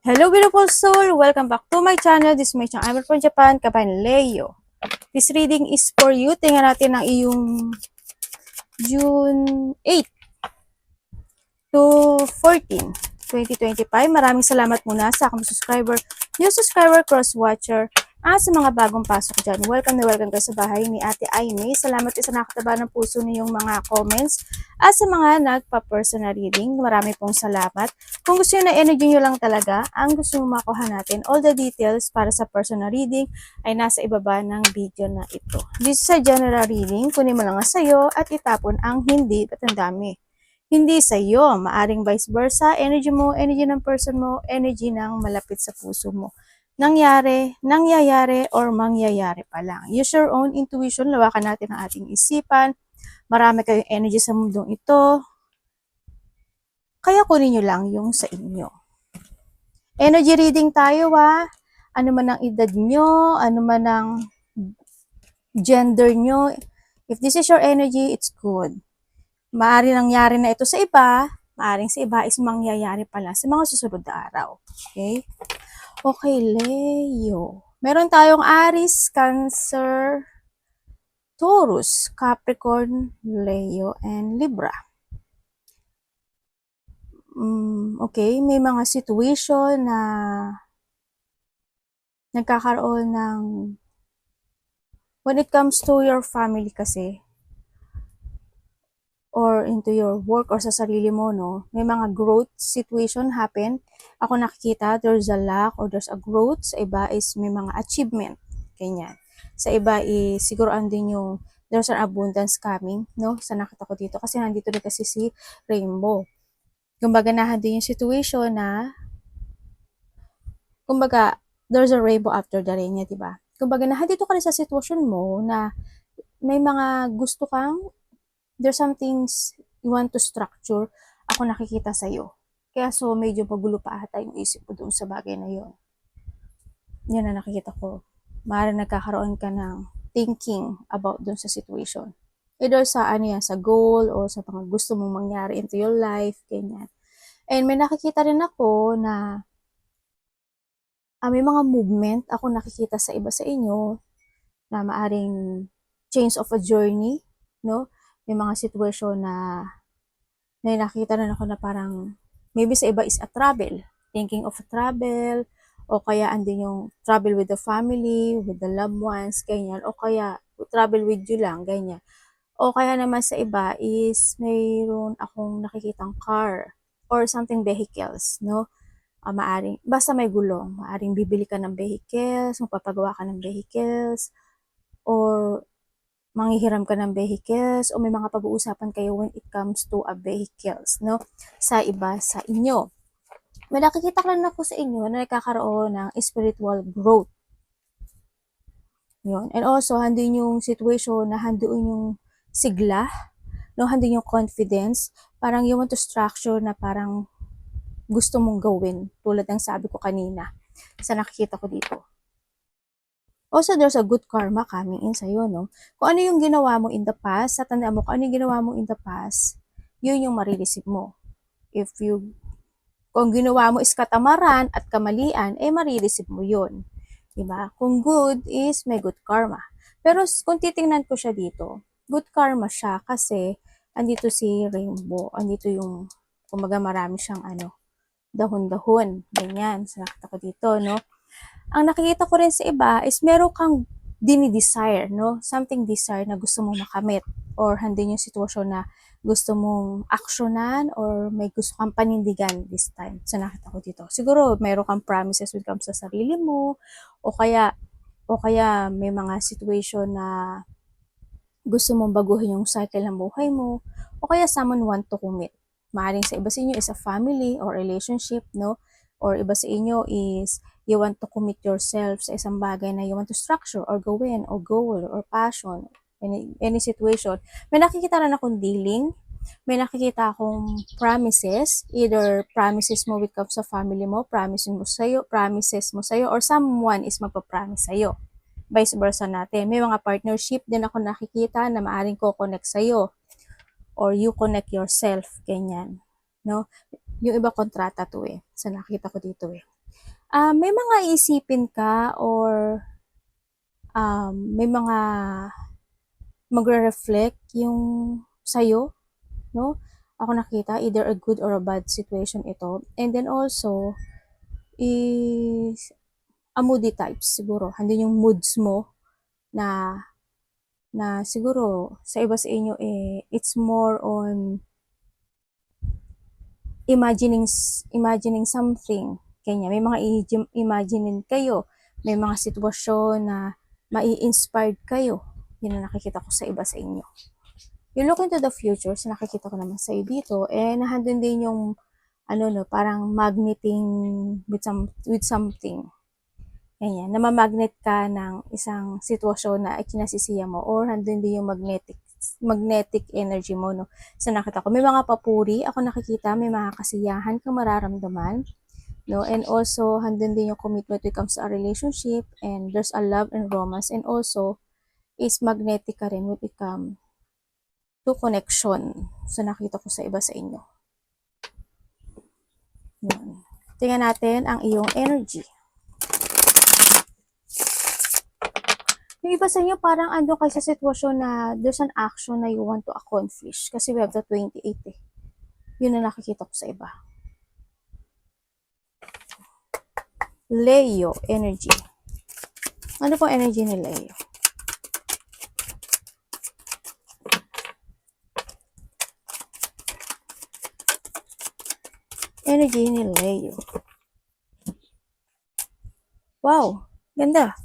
Hello beautiful soul! Welcome back to my channel. This is my channel. I'm from Japan, Kapan Leo. This reading is for you. Tingnan natin ang iyong June 8 to 14, 2025. Maraming salamat muna sa aking subscriber, new subscriber, cross-watcher, at sa mga bagong pasok dyan. Welcome na welcome kayo sa bahay ni Ate Aimee. Salamat sa nakataba ng puso niyong mga comments at sa mga nagpa-personal reading. Marami pong salamat. Kung gusto nyo na energy nyo lang talaga, ang gusto nyo makuha natin, all the details para sa personal reading ay nasa ibaba ng video na ito. This is a general reading. Kunin mo lang nga sa'yo at itapon ang hindi at ang dami. Hindi sa iyo, maaring vice versa, energy mo, energy ng person mo, energy ng malapit sa puso mo. Nangyayari, or mangyayari pa lang. Use your own intuition, lawakan natin ang ating isipan. Marami kayong energy sa mundong ito. Kaya kunin nyo lang yung sa inyo. Energy reading tayo Ano man ang edad nyo, ano man ang gender nyo. If this is your energy, it's good. Maaari nangyari na ito sa iba, maaring sa iba is mangyayari pala sa mga susunod na araw. Okay? Okay, Leo. Meron tayong Aries, Cancer, Taurus, Capricorn, Leo, and Libra. Okay, may mga situation na nagkakaroon ng when it comes to your family kasi, or into your work or sa sarili mo, no? May mga growth situation happen. Ako nakikita, there's a lack or there's a growth. Sa iba is may mga achievement. Ganyan. Sa iba is siguro andin yung there's an abundance coming, no? Sa nakita ko dito. Kasi nandito rin kasi si Rainbow. Kumbaga nandun yung situation na kumbaga there's a rainbow after the rain niya, diba? Kumbaga nandito ka rin sa sitwasyon mo na may mga gusto kang there's some things you want to structure, ako nakikita sa'yo. Kaya so, medyo magulo pa ata yung isip ko doon sa bagay na yon. Yan na nakikita ko. Maaaring nagkakaroon ka ng thinking about doon sa situation. Either sa ano yan, sa goal or sa mga gusto mong mangyari into your life, ganyan. And may nakikita rin ako na may mga movement ako nakikita sa iba sa inyo na maaring change of a journey, no? May mga situation na nakita na ako na parang maybe sa iba is a travel, thinking of a travel, o kaya andin yung travel with the family, with the loved ones, ganyan, o kaya travel with you lang, ganyan. O kaya naman sa iba is mayroon akong nakikitang car or something vehicles, no? Maaring, basta may gulong, maaring bibili ka ng vehicles, magpapagawa ka ng vehicles, or manghihiram ka ng vehicles o may mga pag-uusapan kayo when it comes to a vehicles, no? Sa iba sa inyo. May nakikita ka lang ako sa inyo na nagkakaroon ng spiritual growth. Yun. And also, handin yung situation na handin yung sigla, no? Handin yung confidence. Parang you want to structure na parang gusto mong gawin. Tulad ng sabi ko kanina sa nakikita ko dito. Also, there's a good karma coming in sa'yo, no? Kung ano yung ginawa mo in the past, sa tandaan mo, kung ano yung ginawa mo in the past, yun yung marireceive mo. Kung ginawa mo is katamaran at kamalian, marireceive mo yun. Diba? Kung good is may good karma. Pero kung titingnan ko siya dito, good karma siya kasi andito si Rainbow, andito yung, kumaga marami siyang dahon-dahon, ganyan, sa nakita ko dito, no? Ang nakikita ko rin sa iba is meron kang dinidesire, no? Something desire na gusto mong makamit or handin yung sitwasyon na gusto mong aksyonan or may gusto kang panindigan this time sa nakita ko dito. Siguro meron kang promises when it comes sa sarili mo o kaya may mga situation na gusto mong baguhin yung cycle ng buhay mo o kaya someone want to commit. Maaaring sa iba sa inyo is a family or relationship, no? Or iba sa inyo is you want to commit yourself sa isang bagay na you want to structure or gawin or goal or passion, any situation. May nakikita rin akong dealing, may nakikita akong promises, either promises mo with sa family mo, promises mo sa'yo, or someone is magpa-promise sa'yo. Vice versa natin. May mga partnership din ako nakikita na maaring ko-connect sa'yo or you connect yourself, ganyan. No? Yung iba kontrata to sa nakita ko dito May mga iisipin ka or may mga magre-reflect yung sa'yo, no? Ako nakita, either a good or a bad situation ito. And then also, is a moody types siguro. Handun yung moods mo na siguro sa iba sa inyo it's more on imagining something. Kanya, may mga imaginein kayo, may mga sitwasyon na mai-inspired kayo. Yun ang nakikita ko sa iba sa inyo. You look into the future, so nakikita ko naman sa iyo dito, nahandun din yung parang magneting with something. Ganyan, namamagnet ka ng isang sitwasyon na ikinasisiya mo or handun din yung magnetic energy mo, no? So nakita ko, may mga papuri, ako nakikita, may mga kasiyahan kang mararamdaman, no? And also, handun din yung commitment when it comes to a relationship, and there's a love and romance, and also, is magnetic ka rin when it comes to connection. So nakita ko sa iba sa inyo. Yun. Tingnan natin ang iyong energy. Yung iba sa inyo, parang ando kayo sa sitwasyon na there's an action na you want to accomplish. Kasi we have the 28 eh. Yun na nakikita ko sa iba. Leo energy. Ano pong energy ni Leo? Energy ni Leo. Wow, ganda.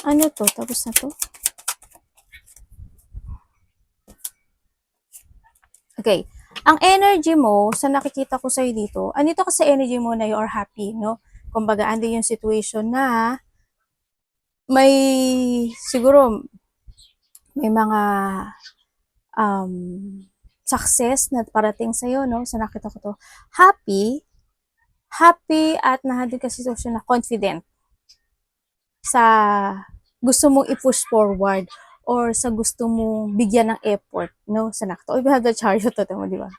Ano to? Tapos na to? Okay. Ang energy mo, sa nakikita ko sa'yo dito, anito kasi energy mo na you are happy, no? Kumbaga, ando yung situation na may, siguro, may mga success na parating sa'yo, no? So, nakita ko to. Happy at nahadin ka sa sitwasyon na confident sa gusto mong i-push forward or sa gusto mong bigyan ng effort, no? Sa nakita. Oh, we have the chariot to, mo, di ba?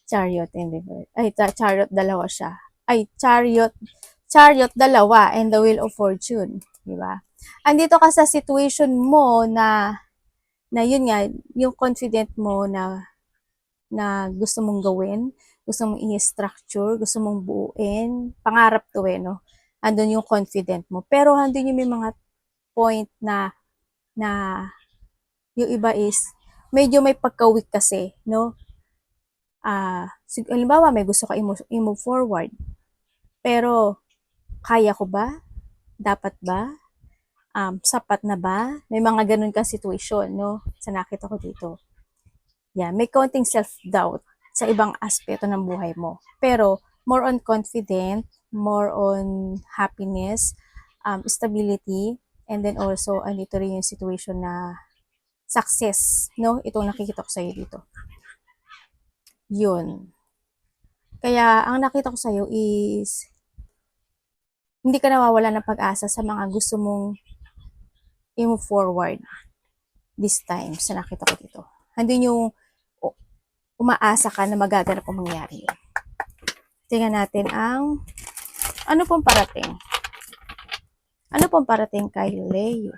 Chariot, hindi ba? Ay, chariot, dalawa siya. Ay, chariot, dalawa, and the wheel of fortune, di ba? Andito ka sa situation mo na yun nga, yung confident mo na gusto mong gawin, gusto mong i-structure, gusto mong buuin, pangarap to no? Andun yung confident mo. Pero andun yung may mga point na yung iba is, medyo may pagka-weak kasi, no? Halimbawa, may gusto ka i-move forward. Pero, kaya ko ba? Dapat ba? Sapat na ba? May mga ganun ka situation, no? Sa nakita ko dito. Yeah, may konting self-doubt sa ibang aspeto ng buhay mo. Pero, more on confident, more on happiness, stability, and then also, andito rin yung situation na success, no? Itong nakikita ko sa'yo dito. Yun. Kaya, ang nakita ko sa'yo is, hindi ka nawawala ng pag-asa sa mga gusto mong i-move forward this time sa nakita ko dito. Handun yung umaasa ka na magaganap ang mangyari. Tingnan natin ang ano pong parating. Ano pong parating kay Leo?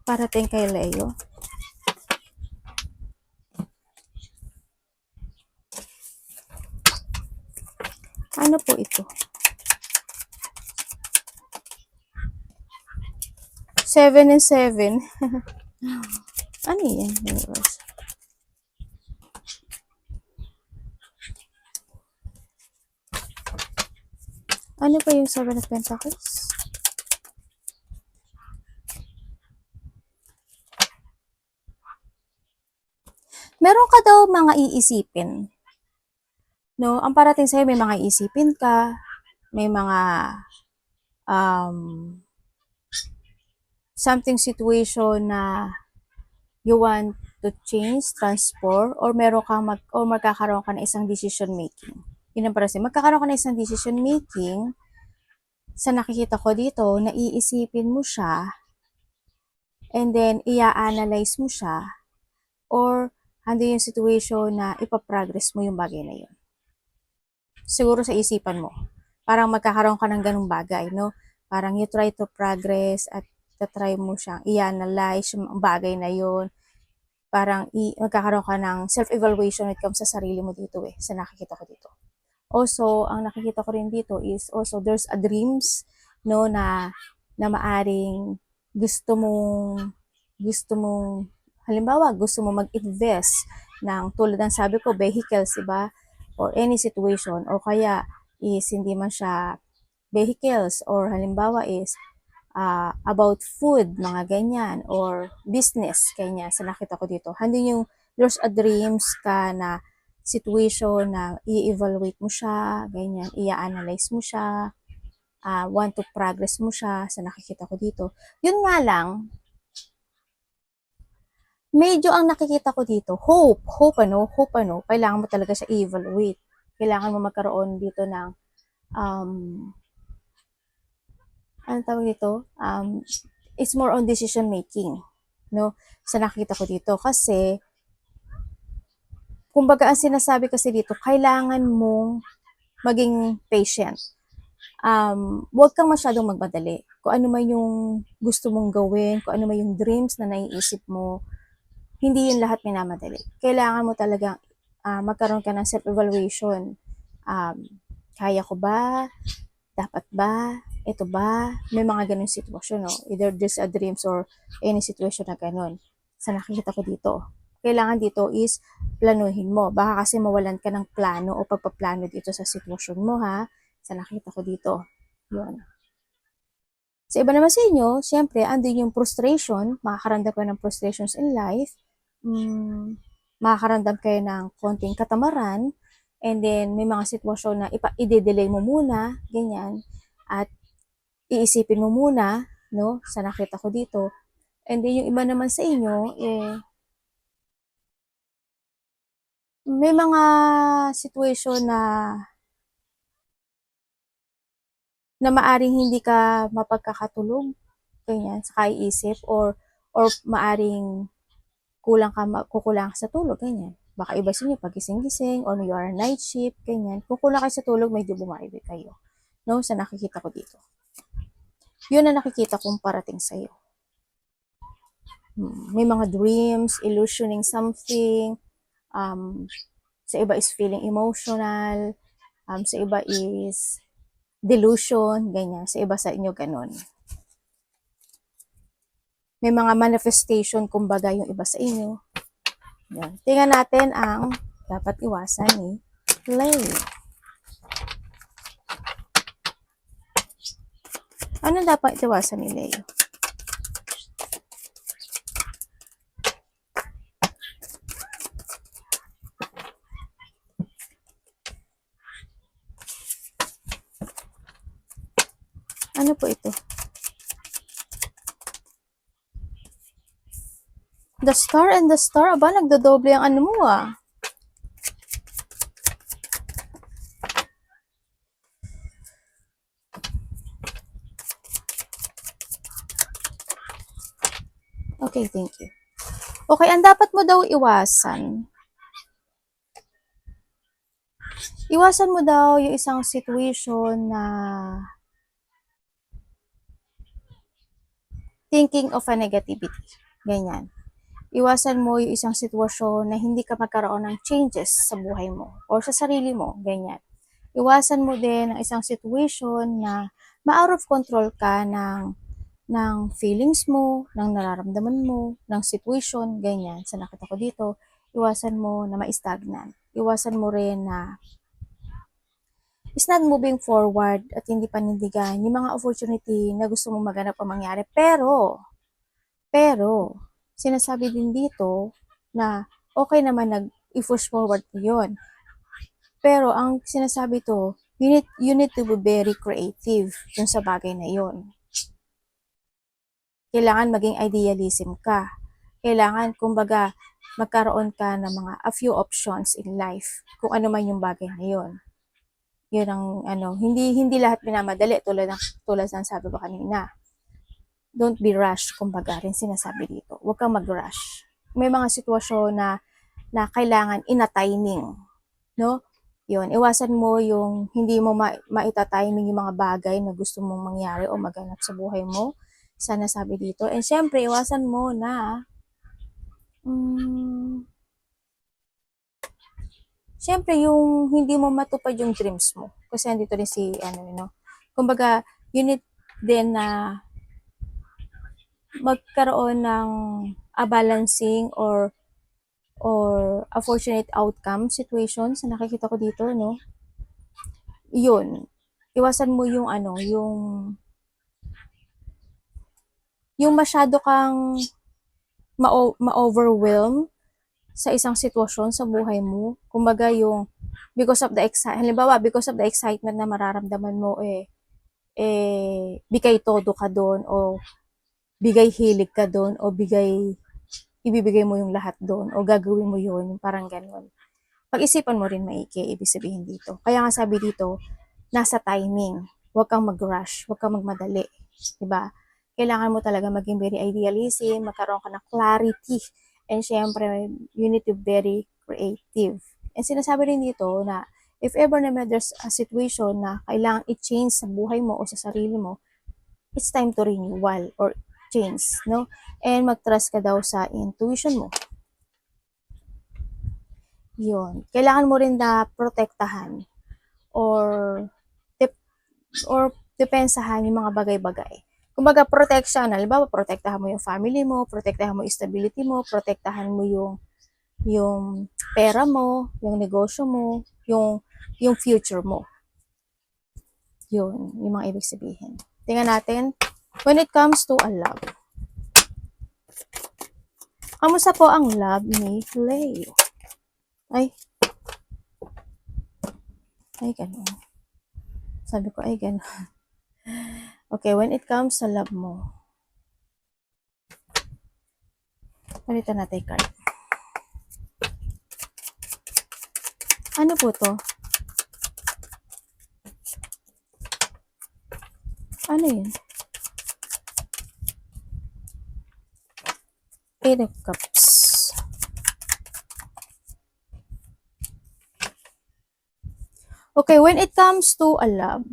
Parating kay Leo. Ano po ito? 7 and 7. Ano yan? Universe. Ano pa yung 7 of Pentacles? Meron ka daw mga iisipin. No? Ang parating sa'yo, may mga iisipin ka, may mga something situation na you want to change, transform, or meron kang or magkakaroon ka ng isang decision making. Yun ang para sa'yo. Magkakaroon ka ng isang decision making sa nakikita ko dito, na iisipin mo siya, and then i-analyze mo siya, or handi yung situation na ipaprogress mo yung bagay na yun. Siguro sa isipan mo. Parang magkakaroon ka ng ganung bagay, no? Parang you try to progress at try mo siyang i-analyze yung bagay na yun. Parang magkakaroon ka ng self-evaluation when it comes sa sarili mo dito sa nakikita ko dito. Also, ang nakikita ko rin dito is also there's a dreams, no, na maaring gusto mong halimbawa, gusto mo mag-invest ng tulad ng sabi ko, vehicles, diba? Or any situation, or kaya is hindi man siya vehicles, or halimbawa is about food, mga ganyan, or business, kanya sa nakita ko dito. Hindi yung there's a dreams ka na situation na i-evaluate mo siya, ganyan, i-analyze mo siya, want to progress mo siya sa nakikita ko dito. Yun nga lang, medyo ang nakikita ko dito, hope ano, kailangan mo talaga siya i-evaluate. Kailangan mo magkaroon dito ng, ano tawag dito? It's more on decision making, no? Sa nakikita ko dito. Kasi, kumbaga ang sinasabi kasi dito, kailangan mong maging patient. Huwag kang masyadong magmadali. Kung ano man yung gusto mong gawin, kung ano man yung dreams na naiisip mo, hindi yun lahat minamadali. Kailangan mo talagang magkaroon ka ng self-evaluation. Kaya ko ba? Dapat ba? Ito ba? May mga ganun sitwasyon, no? Either there's a dreams or any situation na ganun. Sa nakikita ko dito. Kailangan dito is planuhin mo. Baka kasi mawalan ka ng plano o pagpaplano dito sa sitwasyon mo, ha? Sa nakita ko dito. Yun. Sa iba naman sa inyo, syempre, andun yung frustration. Makakaramdam kayo ng frustrations in life. Makakaramdam kayo ng konting katamaran. And then, may mga sitwasyon na i-delay mo muna, ganyan. At iisipin mo muna, no? Sa nakita ko dito. And then, yung iba naman sa inyo, may mga situation na maaring hindi ka mapagkakatulog, ganyan, sa kaiisip, or maaring kukulang ka sa tulog, ganyan. Baka iba sa inyo, pagising-gising, or you are night shift, ganyan. Kukulang kayo sa tulog, medyo bumaibig kayo. No? Sa nakikita ko dito. Yun na nakikita kong parating sa'yo. May mga dreams, illusioning something, sa iba is feeling emotional, sa iba is delusion, ganyan. Sa iba sa inyo, ganun. May mga manifestation, kumbaga, yung iba sa inyo. Yan. Tingnan natin ang dapat iwasan ni Leo. Ano dapat iwasan ni Leo? Ano po ito? The Star and the Star. Aba, nagdodoble ang ano mo Okay, thank you. Okay, ang dapat mo daw iwasan. Iwasan mo daw yung isang situation na thinking of a negativity. Ganyan. Iwasan mo yung isang sitwasyon na hindi ka magkaroon ng changes sa buhay mo or sa sarili mo. Ganyan. Iwasan mo din ang isang situation na ma-out of control ka ng feelings mo, ng nararamdaman mo, ng situation, ganyan. Sa nakita ko dito, iwasan mo na ma-stagnant. Iwasan mo rin na is not moving forward at hindi panindigan yung mga opportunity na gusto mong maganap o mangyari. Pero, sinasabi din dito na okay naman nag-push forward mo yun. Pero, ang sinasabi to, you need to be very creative dun sa bagay na yun. Kailangan maging idealism ka. Kailangan, kumbaga, magkaroon ka ng mga a few options in life kung ano man yung bagay na yun. Yun ang hindi lahat minamadali tulad ng sabi ko kanina. Don't be rush, kumbaga rin sinasabi dito. Huwag kang mag-rush. May mga sitwasyon na kailangan ina-timing, no? Yun, iwasan mo yung hindi mo maita-timing yung mga bagay na gusto mong mangyari o maganap sa buhay mo. Sana sabi dito. And syempre, iwasan mo na syempre yung hindi mo matupad yung dreams mo. Kasi andito rin si kumbaga, you need din na magkaroon ng a balancing or a fortunate outcome situation sa nakikita ko dito, no? Yun. Iwasan mo yung yung masyado kang ma-overwhelm sa isang sitwasyon sa buhay mo. Kumbaga yung halimbawa, because of the excitement na mararamdaman mo, bigay todo ka doon o bigay hilig ka doon o ibibigay mo yung lahat doon o gagawin mo yun, parang ganun. Pag-isipan mo rin maigi, ibig sabihin dito. Kaya nga sabi dito, nasa timing. Huwag kang mag-rush, huwag kang magmadali. Diba? Kailangan mo talaga maging very idealism, magkaroon ka ng clarity, and syempre, you need to be very creative. And sinasabi rin dito na if ever na there's a situation na kailangan i-change sa buhay mo o sa sarili mo, it's time to renewal or change, no? And mag-trust ka daw sa intuition mo. Yun. Kailangan mo rin na protektahan or depensahan yung mga bagay-bagay. Kumbaga, protection, halimbawa, protektahan mo yung family mo, protektahan mo yung stability mo, protektahan mo yung pera mo, yung negosyo mo, yung future mo. Yun, yung mga ibig sabihin. Tingnan natin, when it comes to a love. Kamusta po ang love ni Leo? Ay, ganun. Sabi ko, ay, ganun. Okay, when it comes sa love mo. Palitan natin yung card. Ano po to? Ano yun? Eight of Cups. Okay, when it comes to a love,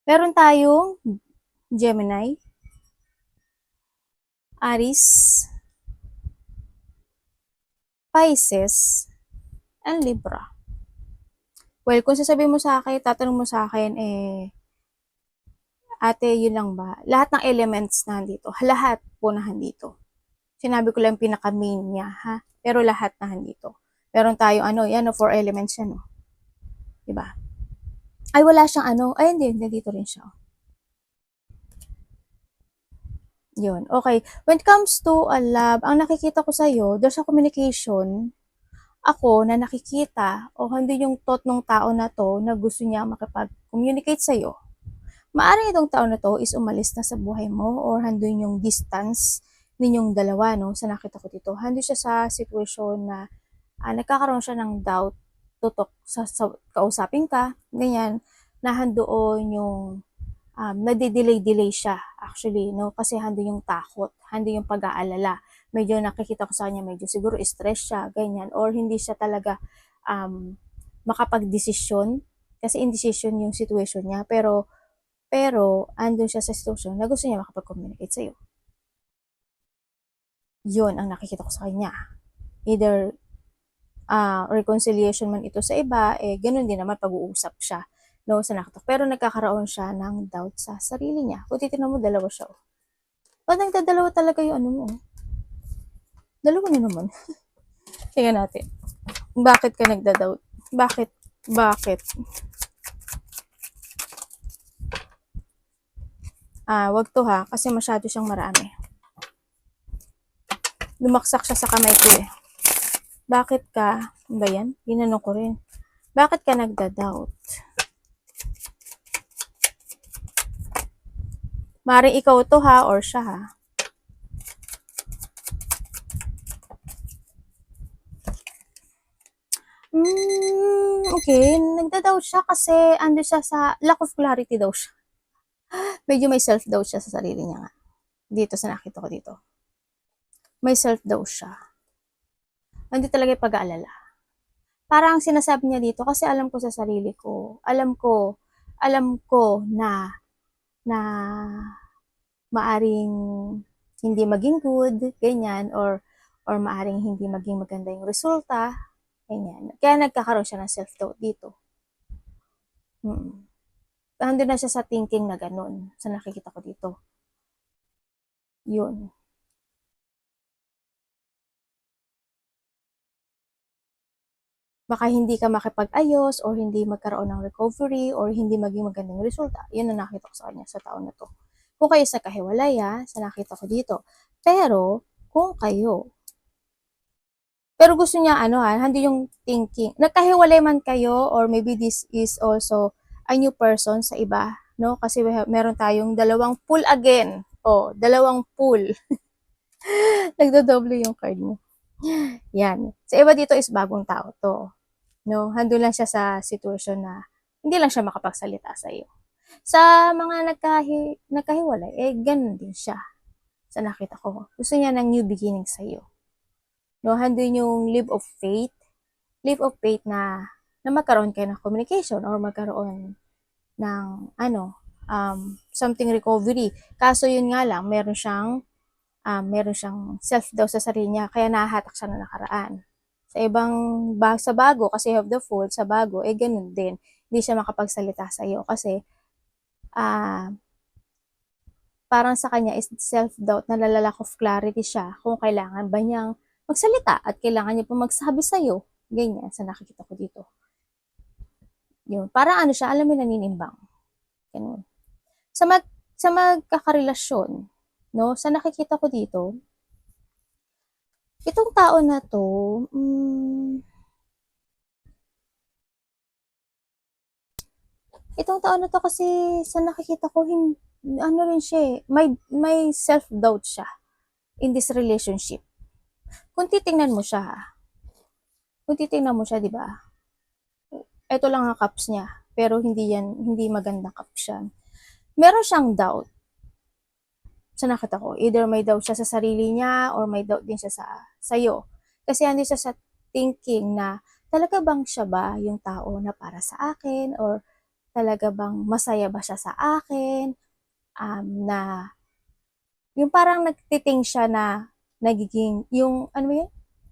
meron tayong Gemini, Aries, Pisces, and Libra. Well, kung sasabihin mo sa akin, tatanong mo sa akin, ate, yun lang ba? Lahat ng elements na nandito, lahat po na nandito. Sinabi ko lang pinaka-main niya, ha? Pero lahat na nandito. Meron tayo, yan, 4 elements yan, no? Diba? Ay, wala siyang ay, hindi, nandito rin siya. Yun, okay. When it comes to a love, ang nakikita ko sa'yo, there's a communication, ako na nakikita, o hindi yung thought ng tao na to, na gusto niya makipag-communicate sa'yo. Maaring itong tao na to is umalis na sa buhay mo or handun yung distance ninyong dalawa, no? Sa nakita ko dito, handun siya sa situation na nagkakaroon siya ng doubt, tutok sa kausapin ka, ganyan, na handoon yung nade-delay siya actually, no? Kasi handun yung takot, handun yung pag-aalala. Medyo nakikita ko sa kanya, medyo siguro stress siya, ganyan, or hindi siya talaga makapag-desisyon kasi indecision yung situation niya, pero andun siya sa situation na gusto niya makapag-communicate sa'yo. Yun ang nakikita ko sa kanya. Either reconciliation man ito sa iba, ganun din naman pag-uusap siya, no, sa nakita. Pero nagkakaroon siya ng doubt sa sarili niya. Kung titignan mo, dalawa siya. O, nagdadalawa talaga yung mo. Dalawa na naman. Tingnan natin. Bakit ka nagda-doubt? Bakit? Wag to ha, kasi masyado siyang marami. Lumaksak siya sa kamay ko eh. Bakit ka, ba yan? Ginanong ko rin. Bakit ka nagda-doubt? Maring ikaw to ha, or siya ha. Okay. Nagda-doubt siya kasi ando siya sa lack of clarity daw siya. Medyo may self-doubt siya sa sarili niya nga. Dito sa nakita ko dito. May self-doubt siya. Hindi talaga yung pag-aalala. Parang sinasabi niya dito kasi alam ko sa sarili ko. Alam ko na maaring hindi maging good, ganyan, or maaring hindi maging maganda yung resulta, ganyan. Kaya nagkakaroon siya ng self-doubt dito. Nandun na siya sa thinking na ganun, sa nakikita ko dito. Yun. Baka hindi ka makipag-ayos or hindi magkaroon ng recovery or hindi maging magandang resulta. Yun ang nakita ko sa kanya sa taon na to. Kung kayo sa kahiwalay, sa nakita ko dito. Pero, kung kayo, pero gusto niya hindi yung thinking. Nagkahiwalay man kayo or maybe this is also a new person sa iba, no? Kasi meron tayong dalawang pool again. Dalawang pool. Nagdodoble yung card mo. Yan. Sa iba dito is bagong tao to. No? Handun lang siya sa situation na hindi lang siya makapagsalita sa iyo. Sa mga nagkahiwalay, ganun din siya. Sa nakita ko. Gusto niya ng new beginning sa iyo. No? Handun yung leap of faith na magkaroon kayo ng communication or magkaroon ng something recovery. Kaso yun nga lang, meron siyang self-doubt sa sarili niya, kaya nahahatak siya na nakaraan. Sa ibang, sa bago, kasi you have the fool, sa bago, ganun din. Hindi siya makapagsalita sa iyo kasi, parang sa kanya is self-doubt, lack of clarity siya kung kailangan ba niyang magsalita at kailangan niya pa magsabi sa iyo. Ganyan, sa nakikita ko dito. Yun, parang siya, alam mo, naninimbang. Ganun. Sa magkakarelasyon, no, sa nakikita ko dito, itong tao na to, kasi sa nakikita ko, rin siya may self-doubt siya in this relationship. Kung titingnan mo siya, di ba? Ito lang ang cups niya, pero hindi magandang cups yan. Meron siyang doubt. Sa nakita ko, either may doubt siya sa sarili niya or may doubt din siya sa iyo. Kasi hindi siya sa thinking na talaga bang siya ba yung tao na para sa akin or talaga bang masaya ba siya sa akin, na yung parang nagtiting siya na nagiging, yung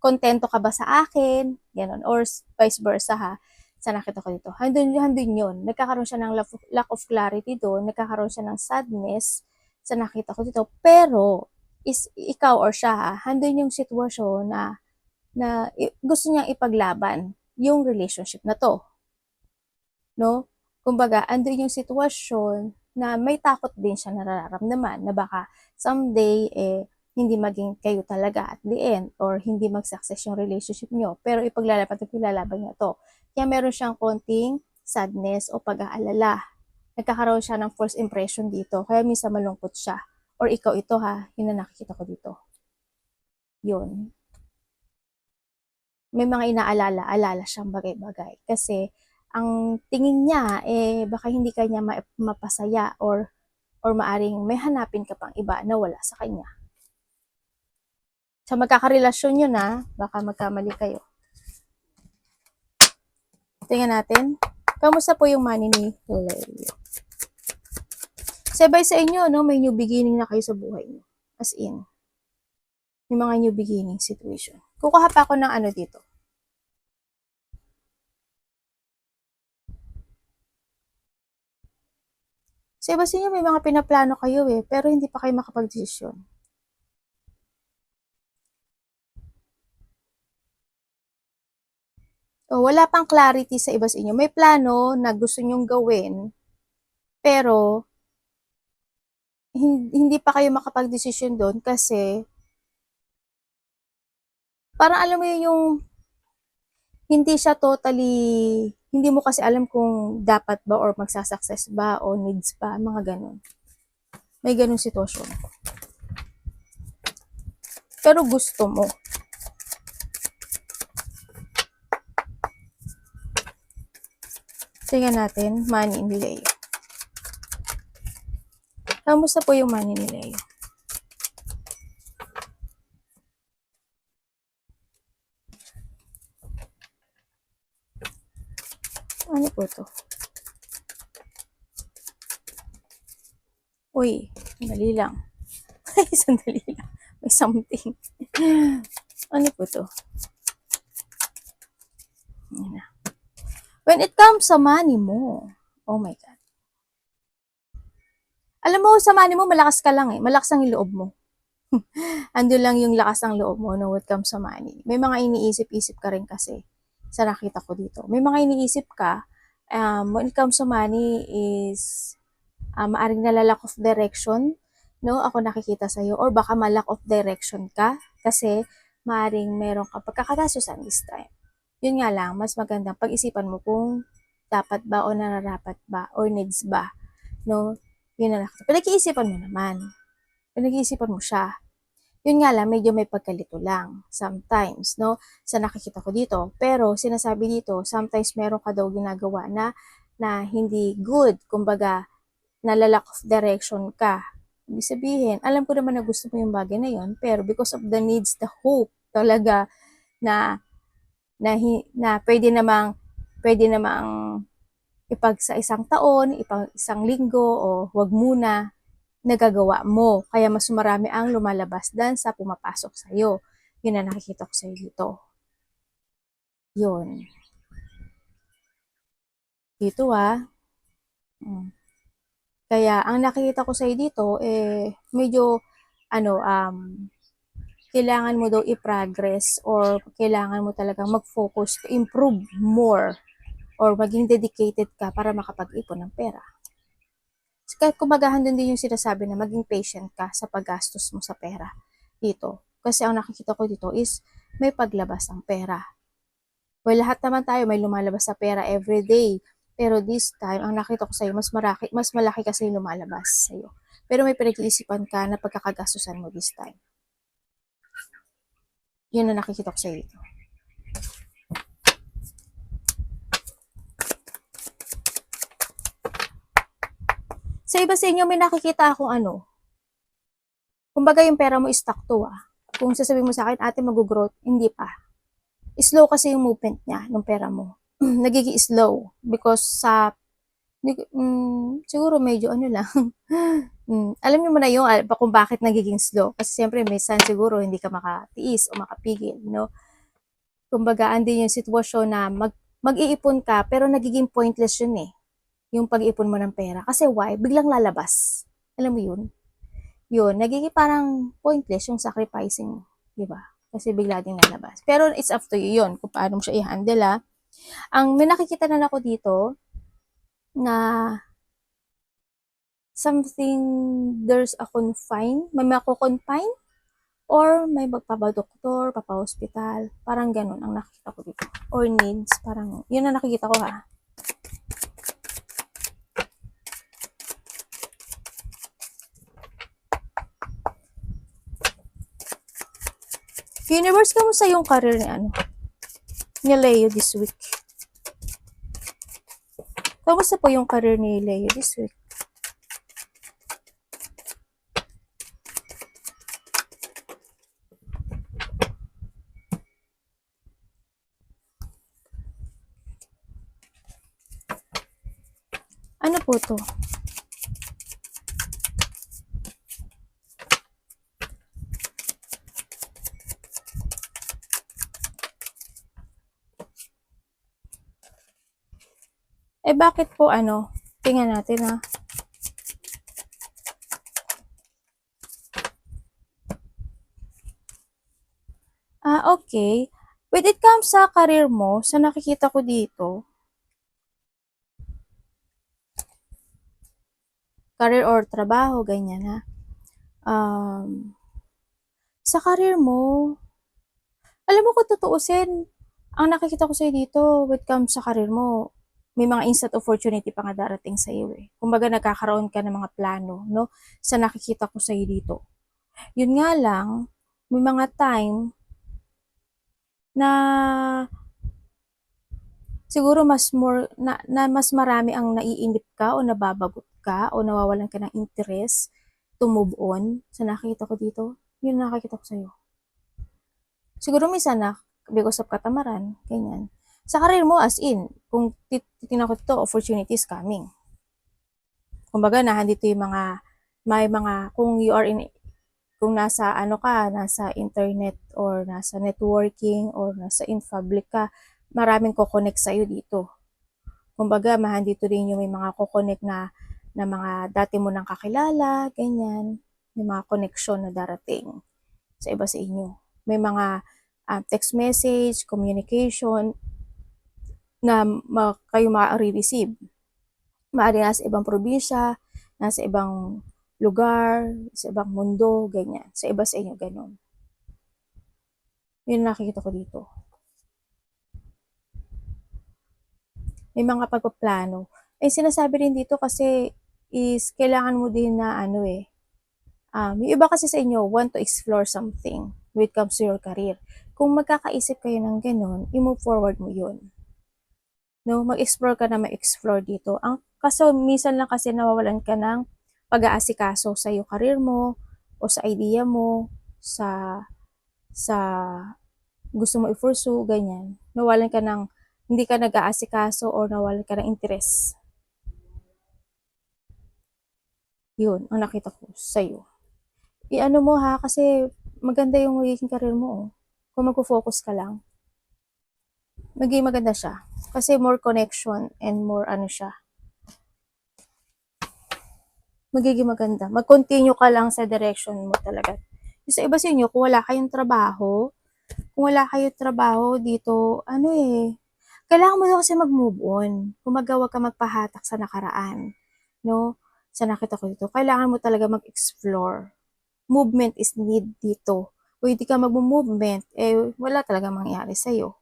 kontento ka ba sa akin, gano'n, or vice versa sa nakita ko dito. Handun yun. Nagkakaroon siya ng lack of clarity doon, nagkakaroon siya ng sadness sa nakita ko dito. Pero, is ikaw or siya handun yung sitwasyon na gusto niyang ipaglaban yung relationship na to. No? Kumbaga, andun yung sitwasyon na may takot din siya nararamdaman na baka someday hindi maging kayo talaga at the end or hindi mag-success yung relationship nyo. Pero ipaglalaban niya to. Kaya meron siyang konting sadness o pag-aalala. Nagkakaroon siya ng first impression dito. Kaya minsan malungkot siya. Or ikaw ito yun na nakikita ko dito. Yun. May mga alala siyang bagay-bagay. Kasi ang tingin niya, baka hindi kanya mapasaya or maaring may hanapin ka pang iba na wala sa kanya. Sa magkakarelasyon yun baka magkamali kayo. Tingnan natin. Kamusta po yung money ni Lelio? Sabay sa inyo, no, may new beginning na kayo sa buhay niyo. As in, may mga new beginning situation. Kukuha pa ako ng dito. Sa iba sa inyo, may mga pinaplano kayo pero hindi pa kayo makapag-desisyon. Wala pang clarity sa iba sa inyo. May plano na gusto nyong gawin, pero hindi pa kayo makapag-desisyon doon kasi parang alam mo yung hindi siya totally, hindi mo kasi alam kung dapat ba or magsasucess ba o needs ba, mga ganun. May ganung sitwasyon. Pero gusto mo. Tingnan natin, money ni Leo. Kamusta po yung money ni Leo? Ano po to? Uy, sandali lang. Sandali lang. May something. Ano po to? Ayan na. When it comes sa money mo, oh my God. Alam mo, sa money mo, malakas ka lang eh. Malakas ang loob mo. Ando lang yung lakas ng loob mo no, when it comes sa money. May mga iniisip-isip ka rin kasi sa nakita ko dito. May mga iniisip ka, when it comes sa money is maaring nalalack of direction, no? Ako nakikita sa'yo. Or baka malack of direction ka kasi maaring meron ka pagkakatasusan this time. Yun nga lang, mas magandang pag-isipan mo kung dapat ba o nararapat ba or needs ba, no? Yun na lang. Pinag-iisipan mo naman. Pinag-iisipan mo siya. Yun nga lang, medyo may pagkalito lang. Sometimes, no? Sa nakikita ko dito. Pero, sinasabi dito, sometimes meron ka daw ginagawa na hindi good. Kumbaga, nalalack of direction ka. Ibig sabihin, alam ko naman na gusto mo yung bagay na yun, pero because of the needs, the hope talaga na pwede namang ipag sa isang taon, ipag isang linggo, o wag muna, nagagawa mo. Kaya mas marami ang lumalabas dan sa pumapasok sa'yo. Yun na nakikita ko sa'yo dito. Yun. Dito Kaya ang nakikita ko sa'yo dito, medyo, kailangan mo daw i-progress or kailangan mo talagang mag-focus to improve more or maging dedicated ka para makapag-ipon ng pera. Kaya kumagahan din yung sinasabi na maging patient ka sa paggastos mo sa pera dito. Kasi ang nakikita ko dito is may paglabas ng pera. Well, lahat naman tayo may lumalabas sa pera every day. Pero this time, ang nakita ko sa'yo, mas malaki kasi yung lumalabas sa'yo. Pero may pinag-iisipan ka na pagkakagastusan mo this time. Yun na nakikita ko sa'yo dito. Sa iba sa inyo, may nakikita akong kumbaga yung pera mo is stuck to Kung sasabihin mo sa akin, ate mag-growth, hindi pa. Slow kasi yung movement niya, ng pera mo. Nagiging slow because siguro medyo lang. Alam niyo mo na yung kung bakit nagiging slow. Kasi siyempre, minsan siguro hindi ka makatiis o makapigil, no? Kumbaga, andin yung sitwasyon na mag-iipon ka, pero nagiging pointless yun eh. Yung pag-iipon mo ng pera. Kasi why? Biglang lalabas. Alam mo yun? Yun, nagiging parang pointless yung sacrificing, di ba? Kasi bigla ding lalabas. Pero it's up to you yun, kung paano mo siya i-handle Ang may nakikita na ako dito, na something, there's a confine, may mako-confine, or may magpapadoktor, papa-hospital, parang ganun ang nakikita ko dito. Or needs, parang, yun ang nakikita ko Universe, kamusta yung career ni Leo this week? Kamusta po yung career ni Leo this week? Ano po to? Bakit po tingnan natin okay. When it comes sa career mo, sa nakikita ko dito, career or trabaho, ganyan sa career mo, alam mo kung tutuusin, ang nakikita ko sa'yo dito, when it comes sa career mo, may mga instant opportunity pa nga darating sa iyo Kumbaga nagkakaroon ka ng mga plano, no? Sa nakikita ko sa'yo dito. Yun nga lang, may mga time na siguro mas marami ang naiinip ka o nababagot ka o nawawalan ka ng interest to move on sa nakikita ko dito. Yun nakikita ko sa'yo. Siguro minsan na because of katamaran, ganyan. Sa career mo as in, kung titingnan ko ito, opportunities coming. Kumbaga, nandito yung may mga, kung you are in, kung nasa ano ka, nasa internet or nasa networking or nasa in public ka, maraming ko-connect sa'yo dito. Kumbaga, dito din yung may mga ko-connect na mga dati mo nang kakilala, ganyan. May mga connection na darating sa iba sa inyo. May mga text message, communication na kayo ma-receive. Maaari nasa ibang probinsya, nasa ibang lugar, sa ibang mundo, ganyan. Sa iba sa inyo, ganun. Yun nakikita ko dito. May mga pagpaplano. Eh, sinasabi rin dito kasi is kailangan mo din na ano yung iba kasi sa inyo want to explore something when it comes to your career. Kung magkakaisip kayo ng ganun, i-move forward mo yun. No, mag-explore ka na mag-explore dito. Kaso minsan lang kasi nawawalan ka ng pag-aasikaso sa iyo career mo o sa idea mo, sa gusto mo i-pursue, ganyan. Nawalan ka ng hindi ka nag-aasikaso or nawalan ka ng interest. Yun, ang nakita ko sa'yo. I-ano mo ha, kasi maganda yung magiging career mo. Oh. Kung mag-focus ka lang, magiging maganda siya. Kasi more connection and more ano siya. Magiging maganda. Mag-continue ka lang sa direction mo talaga. Sa iba sa inyo, kung wala kayong trabaho, dito, kailangan mo daw kasi mag-move on. Kung magawa ka magpahatak sa nakaraan, no? Sa nakita ko dito, kailangan mo talaga mag-explore. Movement is need dito. Kung hindi ka mag-movement, wala talaga mangyari sa'yo.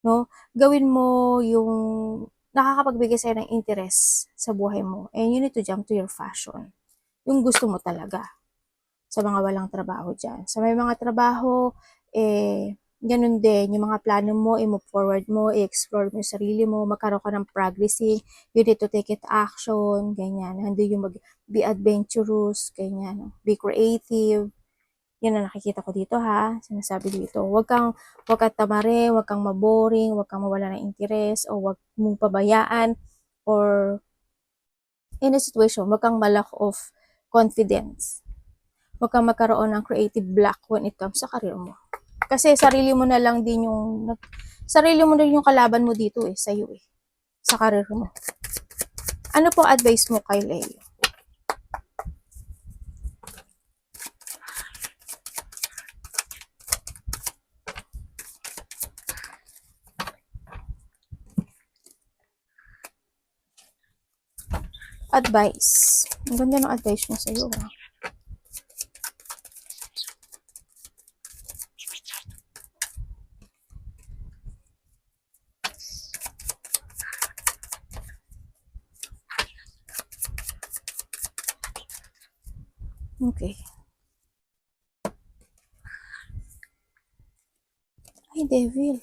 No? Gawin mo yung nakakapagbigay sa'yo ng interest sa buhay mo. And you need to jump to your passion. Yung gusto mo talaga sa mga walang trabaho dyan. Sa may mga trabaho, ganun din, yung mga plano mo, i-move forward mo, i-explore mo yung sarili mo, magkaroon ka ng progressing, you need to take it action, ganyan. Hindi yung be adventurous, ganyan. Be creative. Yan ang nakikita ko dito ha, sinasabi dito. Huwag kang tamare, huwag kang maboring, huwag kang mawala ng interes, o huwag mong pabayaan, or in a situation, huwag kang malack of confidence. Huwag kang magkaroon ng creative block when it comes sa career mo. Kasi sarili mo yung kalaban mo dito sa iyo sa career mo. Ano po advice mo kay Leo? Advice. Ang ganda ng advice mo sa iyo. Okay. Ay, devil.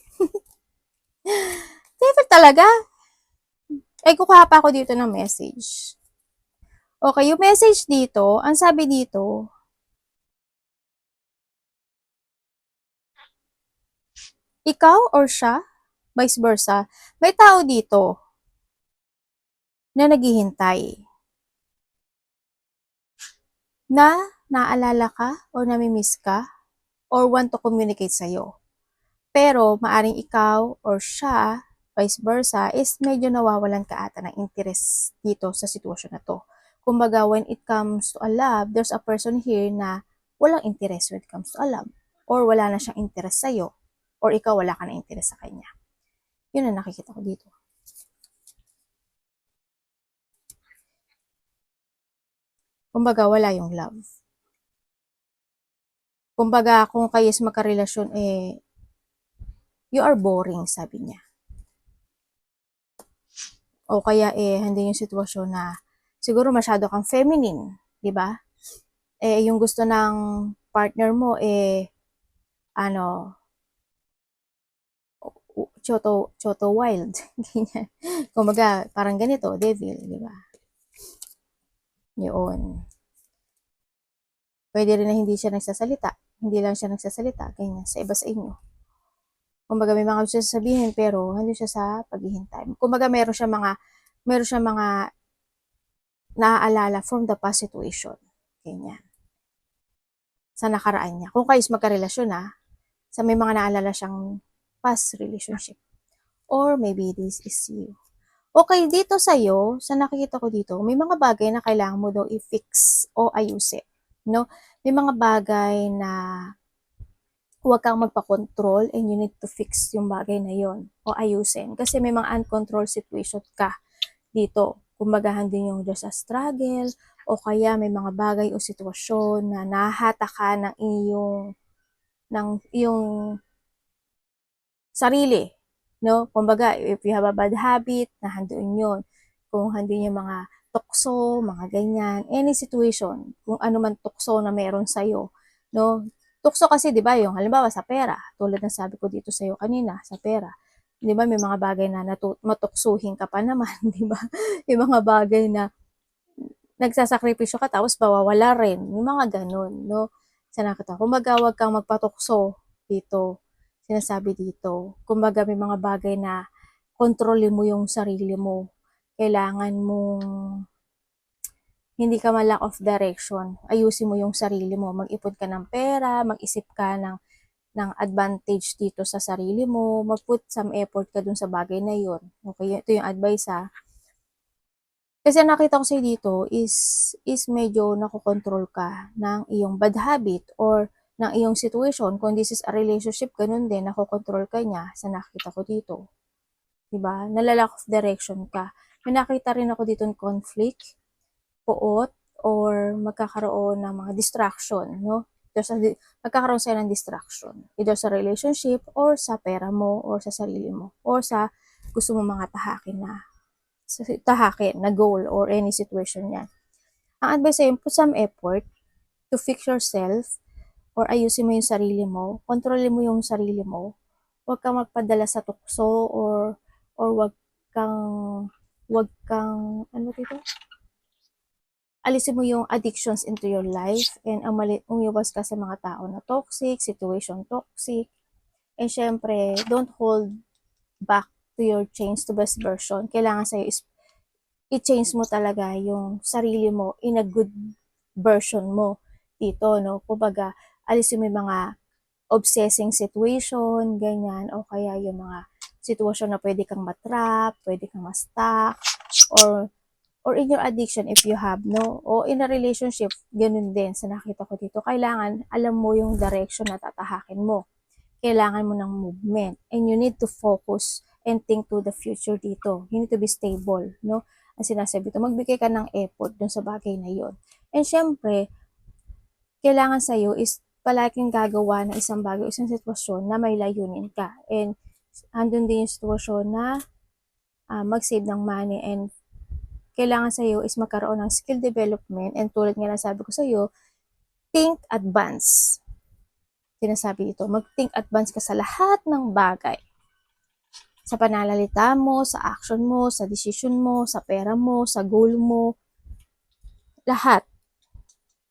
Devil talaga? Ay, kukuha pa ako dito ng message. Okay, yung message dito, ang sabi dito, ikaw or siya, vice versa, may tao dito na naghihintay. Na naalala ka or namimiss ka or want to communicate sa'yo. Pero maaring ikaw or siya, vice versa, is medyo nawawalan ka ata ng interest dito sa sitwasyon na to. Kumbaga, when it comes to a love, there's a person here na walang interest when it comes to a love. Or wala na siyang interest sa'yo. Or ikaw wala ka na interest sa kanya. Yun ang nakikita ko dito. Kumbaga, wala yung love. Kumbaga, kung kayo is magkarelasyon, you are boring, sabi niya. O kaya hindi yung sitwasyon na siguro masyado kang feminine, 'di ba? Yung gusto ng partner mo ano Choto Wild. Ganyan. Kumbaga, parang ganito, devil, di ba? Yun. Pwede rin na hindi siya nagsasalita. Hindi lang siya nagsasalita, ganyan, sa iba sa inyo. Kumbaga, may mga gusto siya sabihin, pero hindi siya sa paghihintay. Kumbaga, meron siya mga naaalala from the past situation. Ganyan. Sa nakaraan niya. Kung kayo magkarelasyon na, sa may mga naalala siyang past relationship. Or maybe this is you. Okay, dito sa'yo, sa nakikita ko dito, may mga bagay na kailangan mo daw i-fix o ayusin. No? May mga bagay na huwag kang magpa-control and you need to fix yung bagay na yon o ayusin. Kasi may mga uncontrolled situation ka dito. Kumbaga, din yung just a struggle o kaya may mga bagay o sitwasyon na nahata ka ng iyong sarili. No? Kumbaga, if you have a bad habit, nahandoon yun. Kung handin yung mga tukso, mga ganyan, any situation, kung ano man tukso na meron sa'yo, no? Tukso kasi, di ba, yung halimbawa sa pera, tulad ng sabi ko dito sa'yo kanina, sa pera, di ba, may mga bagay na matuksuhin ka pa naman, di ba? May mga bagay na nagsasakripisyo ka tapos mawawala rin, yung mga ganun, no? Sa nakita, kumbaga, wag kang magpatukso dito, sinasabi dito. Kumbaga, may mga bagay na kontrolin mo yung sarili mo. Kailangan mong hindi ka ma-lack of direction. Ayusin mo yung sarili mo. Mag-ipon ka ng pera, mag-isip ka ng advantage dito sa sarili mo, mag-put some effort ka dun sa bagay na yun. Okay, ito yung advice ha. Kasi ang nakita ko sa'yo dito is medyo nakokontrol ka ng iyong bad habit or ng iyong situation. Kung this is a relationship, ganun din, nakokontrol ka niya sa nakita ko dito. Diba? Nalalack of direction ka. May nakita rin ako dito ng conflict, puot, or magkakaroon ng mga distraction, no? Magkakaroon sa'yo ng distraction. Either sa relationship, or sa pera mo, or sa sarili mo, or sa gusto mo mga tahakin na goal or any situation yan. Ang advice sa'yo, put some effort to fix yourself or ayusin mo yung sarili mo, kontrolin mo yung sarili mo, huwag kang magpadala sa tukso or wag kang ano dito? Alisin mo yung addictions into your life and umiwas ka sa mga tao na toxic, situation toxic, and syempre, don't hold back to your change to best version. Kailangan sa'yo is i-change mo talaga yung sarili mo in a good version mo dito, no? Kumbaga, alisin mo yung mga obsessing situation, ganyan, o kaya yung mga sitwasyon na pwede kang matrap, pwede kang ma-stuck, or in your addiction if you have, no? O in a relationship, ganun din sa nakita ko dito. Kailangan, alam mo yung direction na tatahakin mo. Kailangan mo ng movement. And you need to focus and think to the future dito. You need to be stable, no? Ang sinasabi ito, magbigay ka ng effort dun sa bagay na yon. And syempre, kailangan sa'yo is palaging gagawa ng isang bagay, isang sitwasyon na may layunin ka. And andun din yung sitwasyon na mag-save ng money and kailangan sa'yo is magkaroon ng skill development and tulad nga na sabi ko sa'yo, think advance. Sinasabi ito, mag-think advance ka sa lahat ng bagay. Sa pananalita mo, sa action mo, sa decision mo, sa pera mo, sa goal mo, lahat.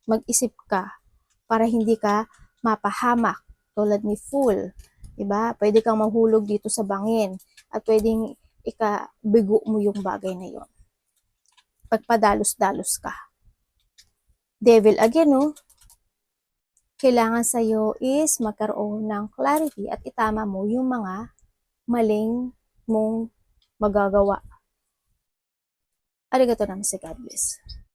Mag-isip ka para hindi ka mapahamak tulad ni fool. Diba? Pwede kang mahulog dito sa bangin at pwedeng ikabigo mo yung bagay na yon. Pagpadalos-dalos ka. Devil again, no? Kailangan sa'yo is magkaroon ng clarity at itama mo yung mga maling mong magagawa. Arigato naman si God bless.